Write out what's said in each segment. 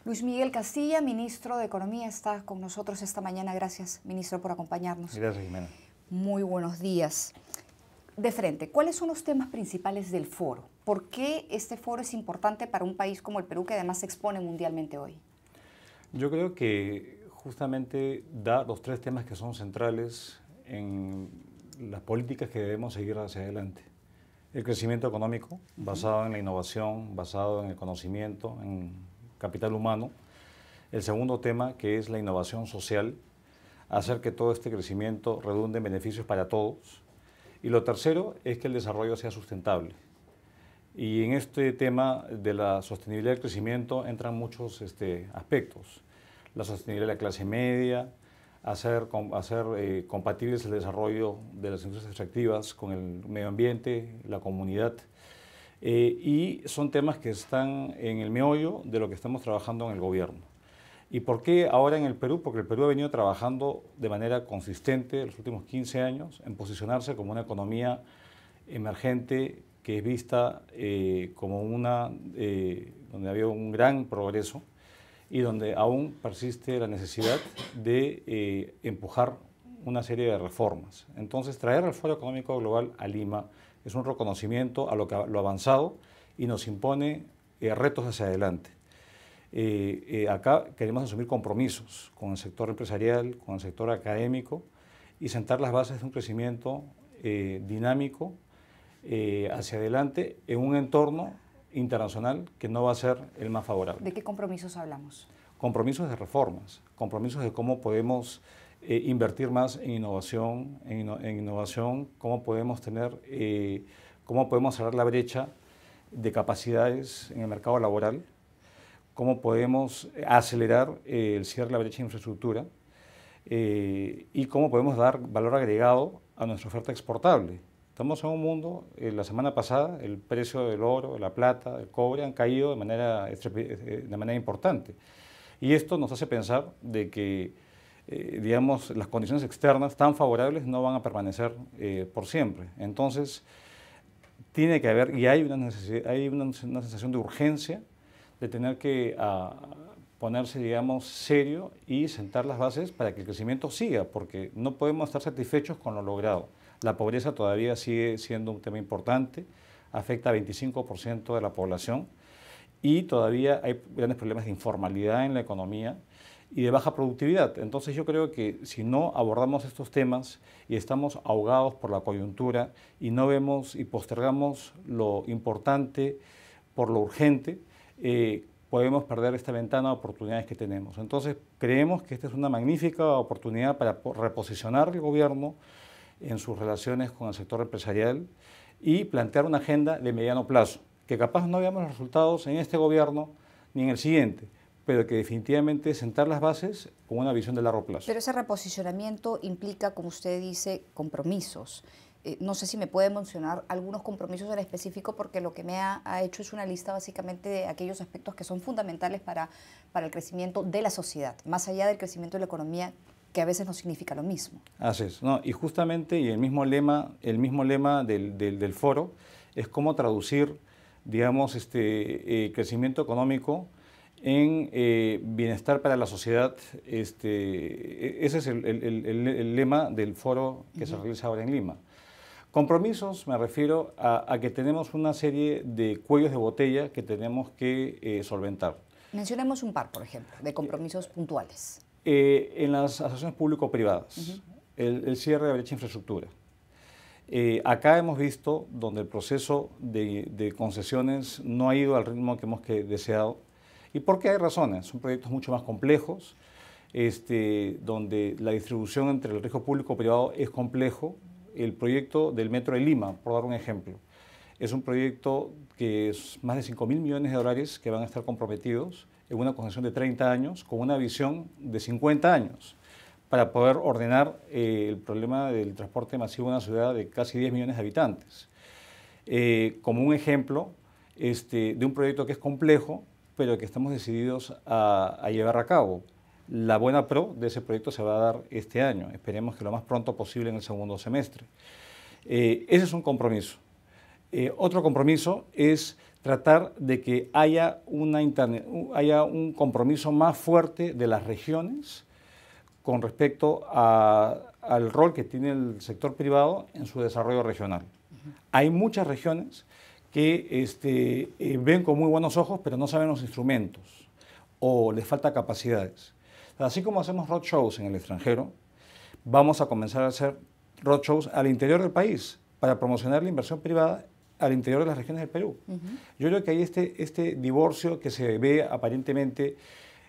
Luis Miguel Castilla, ministro de Economía, está con nosotros esta mañana. Gracias, ministro, por acompañarnos. Gracias, Jimena. Muy buenos días. De frente, ¿cuáles son los temas principales del foro? ¿Por qué este foro es importante para un país como el Perú, que además se expone mundialmente hoy? Yo creo que justamente da los tres temas que son centrales en las políticas que debemos seguir hacia adelante. El crecimiento económico, basado en la innovación, basado en el conocimiento, en capital humano. El segundo tema, que es la innovación social, hacer que todo este crecimiento redunde en beneficios para todos. Y lo tercero es que el desarrollo sea sustentable. Y en este tema de la sostenibilidad del crecimiento entran muchos aspectos. La sostenibilidad de la clase media, hacer compatibles el desarrollo de las industrias extractivas con el medio ambiente, la comunidad. Y son temas que están en el meollo de lo que estamos trabajando en el gobierno. ¿Y por qué ahora en el Perú? Porque el Perú ha venido trabajando de manera consistente en los últimos 15 años en posicionarse como una economía emergente que es vista como una donde había un gran progreso y donde aún persiste la necesidad de empujar una serie de reformas. Entonces, traer el Foro Económico Global a Lima es un reconocimiento a lo avanzado y nos impone retos hacia adelante. Acá queremos asumir compromisos con el sector empresarial, con el sector académico y sentar las bases de un crecimiento dinámico hacia adelante en un entorno internacional que no va a ser el más favorable. ¿De qué compromisos hablamos? Compromisos de reformas, compromisos de cómo podemos invertir más en innovación, cómo podemos cómo podemos cerrar la brecha de capacidades en el mercado laboral, cómo podemos acelerar el cierre de la brecha de infraestructura y cómo podemos dar valor agregado a nuestra oferta exportable. Estamos en un mundo, la semana pasada, el precio del oro, de la plata, del cobre han caído de manera importante. Y esto nos hace pensar de que, digamos, las condiciones externas tan favorables no van a permanecer por siempre. Entonces, tiene que haber, y hay una sensación de urgencia de tener que ponerse, digamos, serio y sentar las bases para que el crecimiento siga, porque no podemos estar satisfechos con lo logrado. La pobreza todavía sigue siendo un tema importante, afecta a 25% de la población y todavía hay grandes problemas de informalidad en la economía y de baja productividad. Entonces yo creo que si no abordamos estos temas y estamos ahogados por la coyuntura y no vemos y postergamos lo importante por lo urgente, podemos perder esta ventana de oportunidades que tenemos. Entonces creemos que esta es una magnífica oportunidad para reposicionar el gobierno en sus relaciones con el sector empresarial y plantear una agenda de mediano plazo, que capaz no veamos los resultados en este gobierno ni en el siguiente, pero que definitivamente sentar las bases con una visión de largo plazo. Pero ese reposicionamiento implica, como usted dice, compromisos. No sé si me puede mencionar algunos compromisos en específico, porque lo que me ha hecho es una lista básicamente de aquellos aspectos que son fundamentales para el crecimiento de la sociedad, más allá del crecimiento de la economía, que a veces no significa lo mismo. Así es, ¿no? Y justamente y el mismo lema del foro es cómo traducir, digamos, crecimiento económico en bienestar para la sociedad. Ese es el lema del foro que se realiza ahora en Lima. Compromisos, me refiero a que tenemos una serie de cuellos de botella que tenemos que solventar. Mencionemos un par, por ejemplo, de compromisos puntuales. En las asociaciones público-privadas, el cierre de la brecha de infraestructura. Acá hemos visto donde el proceso de concesiones no ha ido al ritmo que hemos deseado. ¿Y por qué? Hay razones. Son proyectos mucho más complejos, donde la distribución entre el riesgo público-privado es complejo. El proyecto del Metro de Lima, por dar un ejemplo, es un proyecto que es más de 5.000 millones de dólares que van a estar comprometidos en una concesión de 30 años con una visión de 50 años para poder ordenar el problema del transporte masivo en una ciudad de casi 10 millones de habitantes. Como un ejemplo de un proyecto que es complejo, pero que estamos decididos a llevar a cabo. La buena pro de ese proyecto se va a dar este año, esperemos que lo más pronto posible en el segundo semestre. Ese es un compromiso. Otro compromiso es tratar de que haya un compromiso más fuerte de las regiones con respecto al rol que tiene el sector privado en su desarrollo regional. Hay muchas regiones que ven con muy buenos ojos, pero no saben los instrumentos o les falta capacidades. Así como hacemos roadshows en el extranjero, vamos a comenzar a hacer roadshows al interior del país para promocionar la inversión privada al interior de las regiones del Perú. Yo creo que hay este divorcio que se ve aparentemente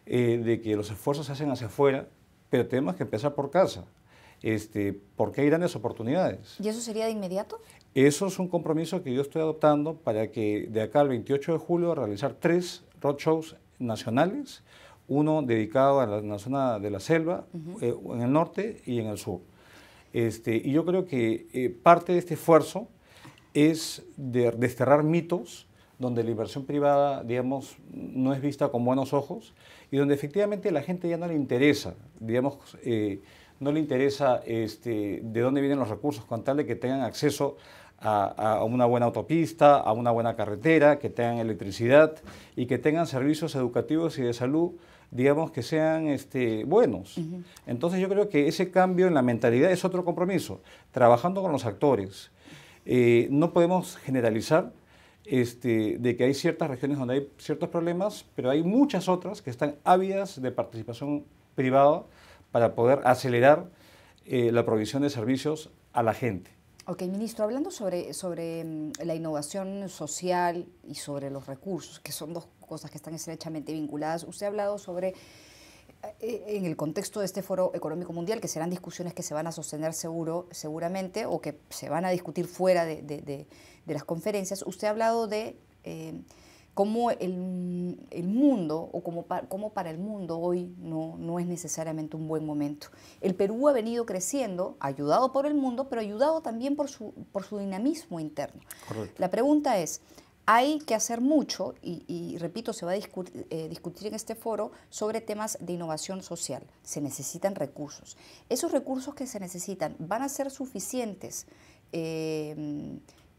de que los esfuerzos se hacen hacia afuera, pero tenemos que empezar por casa, porque hay grandes oportunidades. ¿Y eso sería de inmediato? Eso es un compromiso que yo estoy adoptando para que de acá al 28 de julio realizar 3 roadshows nacionales, uno dedicado a la zona de la selva, en el norte y en el sur. Y yo creo que parte de este esfuerzo es de desterrar mitos donde la inversión privada, digamos, no es vista con buenos ojos y donde efectivamente a la gente ya no le interesa, digamos, no le interesa de dónde vienen los recursos con tal de que tengan acceso a una buena autopista, a una buena carretera, que tengan electricidad y que tengan servicios educativos y de salud, digamos, que sean buenos. Entonces yo creo que ese cambio en la mentalidad es otro compromiso, trabajando con los actores. No podemos generalizar de que hay ciertas regiones donde hay ciertos problemas, pero hay muchas otras que están ávidas de participación privada para poder acelerar la provisión de servicios a la gente. Ok, ministro, hablando sobre la innovación social y sobre los recursos, que son dos cosas que están estrechamente vinculadas, usted ha hablado sobre, en el contexto de este Foro Económico Mundial, que serán discusiones que se van a sostener seguramente o que se van a discutir fuera de las conferencias, usted ha hablado de cómo el mundo, o cómo para el mundo hoy no es necesariamente un buen momento. El Perú ha venido creciendo, ayudado por el mundo, pero ayudado también por su dinamismo interno. Correcto. La pregunta es, hay que hacer mucho, y repito, se va a discutir en este foro sobre temas de innovación social. Se necesitan recursos. ¿Esos recursos que se necesitan van a ser suficientes?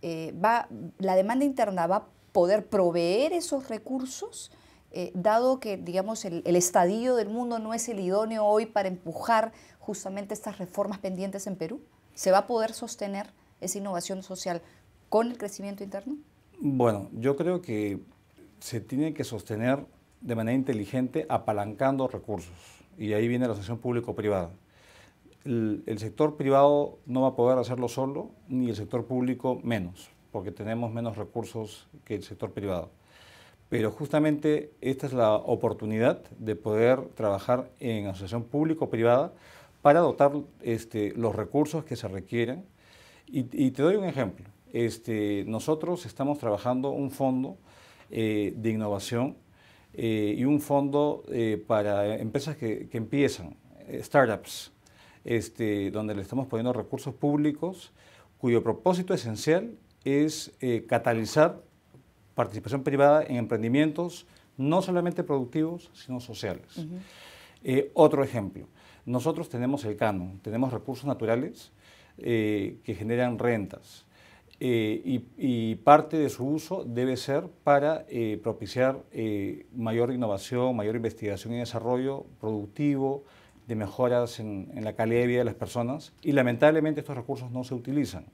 ¿La demanda interna va a poder proveer esos recursos, dado que, digamos, el estadio del mundo no es el idóneo hoy para empujar justamente estas reformas pendientes en Perú? ¿Se va a poder sostener esa innovación social con el crecimiento interno? Bueno, yo creo que se tiene que sostener de manera inteligente apalancando recursos, y ahí viene la asociación público-privada. El sector privado no va a poder hacerlo solo, ni el sector público menos, porque tenemos menos recursos que el sector privado. Pero justamente esta es la oportunidad de poder trabajar en asociación público-privada para dotar los recursos que se requieren. Y te doy un ejemplo. Nosotros estamos trabajando un fondo de innovación y un fondo para empresas que empiezan, startups, donde le estamos poniendo recursos públicos cuyo propósito esencial es catalizar participación privada en emprendimientos no solamente productivos, sino sociales. Otro ejemplo, nosotros tenemos el canon, tenemos recursos naturales que generan rentas y parte de su uso debe ser para propiciar mayor innovación, mayor investigación y desarrollo productivo, de mejoras en la calidad de vida de las personas, y lamentablemente estos recursos no se utilizan.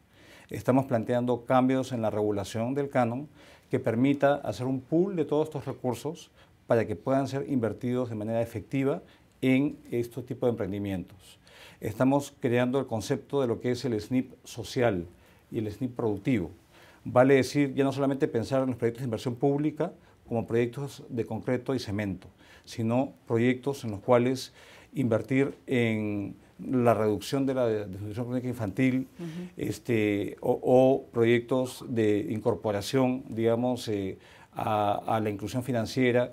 Estamos planteando cambios en la regulación del canon que permita hacer un pool de todos estos recursos para que puedan ser invertidos de manera efectiva en estos tipos de emprendimientos. Estamos creando el concepto de lo que es el SNIP social y el SNIP productivo. Vale decir, ya no solamente pensar en los proyectos de inversión pública como proyectos de concreto y cemento, sino proyectos en los cuales invertir en la reducción de la desnutrición crónica infantil, o proyectos de incorporación, digamos, a la inclusión financiera,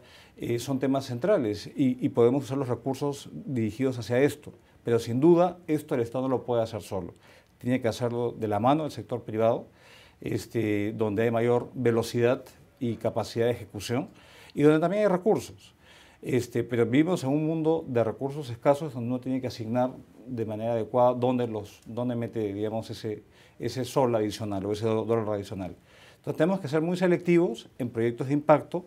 son temas centrales y podemos usar los recursos dirigidos hacia esto. Pero sin duda, esto el Estado no lo puede hacer solo. Tiene que hacerlo de la mano del sector privado, donde hay mayor velocidad y capacidad de ejecución y donde también hay recursos. Pero vivimos en un mundo de recursos escasos donde uno tiene que asignar de manera adecuada dónde mete, digamos, ese sol adicional o ese dólar adicional. Entonces tenemos que ser muy selectivos en proyectos de impacto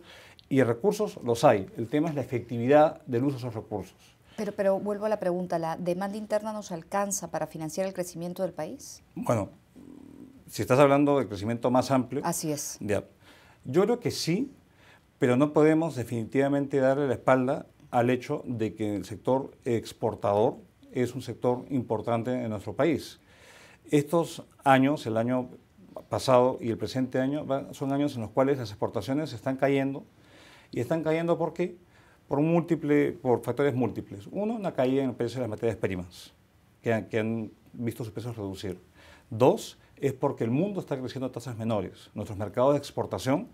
y recursos los hay. El tema es la efectividad del uso de esos recursos. Pero vuelvo a la pregunta, ¿la demanda interna nos alcanza para financiar el crecimiento del país? Bueno, si estás hablando de crecimiento más amplio. Así es. Ya. Yo creo que sí, pero no podemos definitivamente darle la espalda al hecho de que el sector exportador es un sector importante en nuestro país. Estos años, el año pasado y el presente año, son años en los cuales las exportaciones están cayendo. ¿Y están cayendo por qué? Por factores múltiples. Uno, una caída en el precio de las materias primas, que han visto sus precios reducir. Dos, es porque el mundo está creciendo a tasas menores. Nuestros mercados de exportación,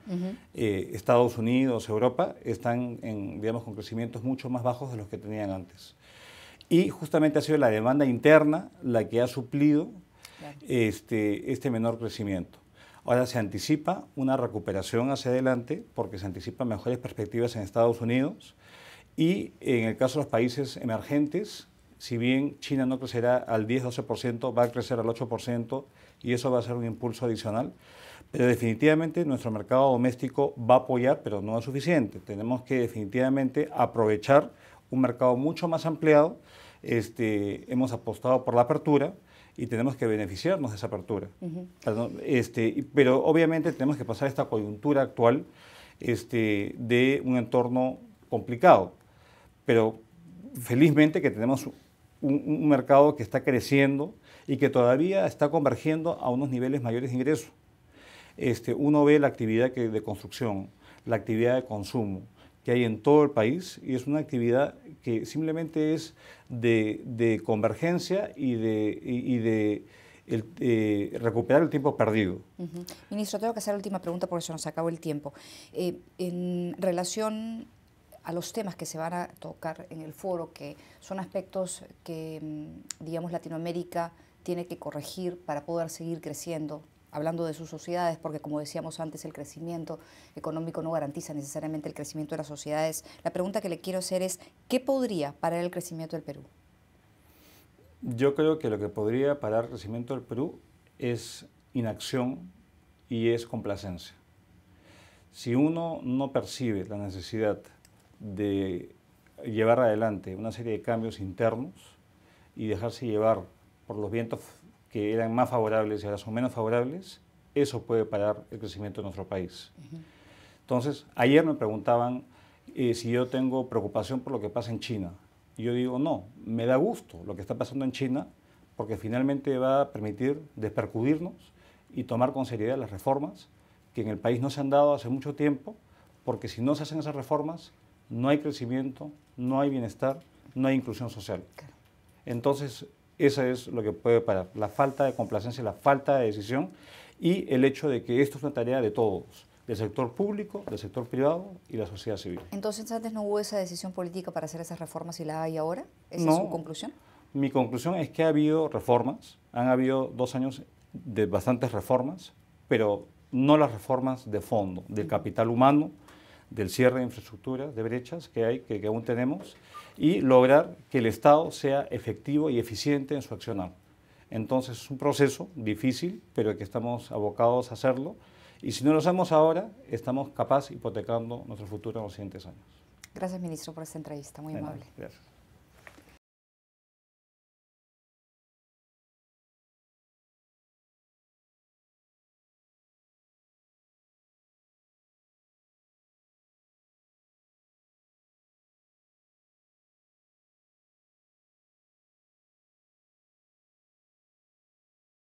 Estados Unidos, Europa, están digamos, con crecimientos mucho más bajos de los que tenían antes. Y justamente ha sido la demanda interna la que ha suplido este menor crecimiento. Ahora se anticipa una recuperación hacia adelante porque se anticipan mejores perspectivas en Estados Unidos y en el caso de los países emergentes, si bien China no crecerá al 10-12%, va a crecer al 8% y eso va a ser un impulso adicional. Pero definitivamente nuestro mercado doméstico va a apoyar, pero no es suficiente. Tenemos que definitivamente aprovechar un mercado mucho más ampliado. Hemos apostado por la apertura y tenemos que beneficiarnos de esa apertura. Pero obviamente tenemos que pasar esta coyuntura actual de un entorno complicado. Pero felizmente que tenemos un mercado que está creciendo y que todavía está convergiendo a unos niveles mayores de ingreso. Uno ve la actividad de construcción, la actividad de consumo que hay en todo el país y es una actividad que simplemente es de convergencia y de recuperar el tiempo perdido. Ministro, tengo que hacer la última pregunta porque se nos acabó el tiempo. En relación a los temas que se van a tocar en el foro, que son aspectos que, digamos, Latinoamérica tiene que corregir para poder seguir creciendo, hablando de sus sociedades, porque como decíamos antes, el crecimiento económico no garantiza necesariamente el crecimiento de las sociedades. La pregunta que le quiero hacer es, ¿qué podría parar el crecimiento del Perú? Yo creo que lo que podría parar el crecimiento del Perú es inacción y es complacencia. Si uno no percibe la necesidad de llevar adelante una serie de cambios internos y dejarse llevar por los vientos que eran más favorables y ahora son menos favorables, eso puede parar el crecimiento de nuestro país. Entonces, ayer me preguntaban si yo tengo preocupación por lo que pasa en China. Y yo digo, no, me da gusto lo que está pasando en China porque finalmente va a permitir despercudirnos y tomar con seriedad las reformas que en el país no se han dado hace mucho tiempo, porque si no se hacen esas reformas, no hay crecimiento, no hay bienestar, no hay inclusión social. Entonces, eso es lo que puede parar, la falta de complacencia, la falta de decisión y el hecho de que esto es una tarea de todos, del sector público, del sector privado y la sociedad civil. Entonces, antes no hubo esa decisión política para hacer esas reformas y la hay ahora. ¿Esa no, es su conclusión? Mi conclusión es que ha habido reformas, han habido 2 años de bastantes reformas, pero no las reformas de fondo, del capital humano, del cierre de infraestructuras, de brechas que hay, que aún tenemos, y lograr que el Estado sea efectivo y eficiente en su accionar. Entonces es un proceso difícil, pero que estamos abocados a hacerlo, y si no lo hacemos ahora, estamos capaz hipotecando nuestro futuro en los siguientes años. Gracias, ministro, por esta entrevista, muy amable. Gracias.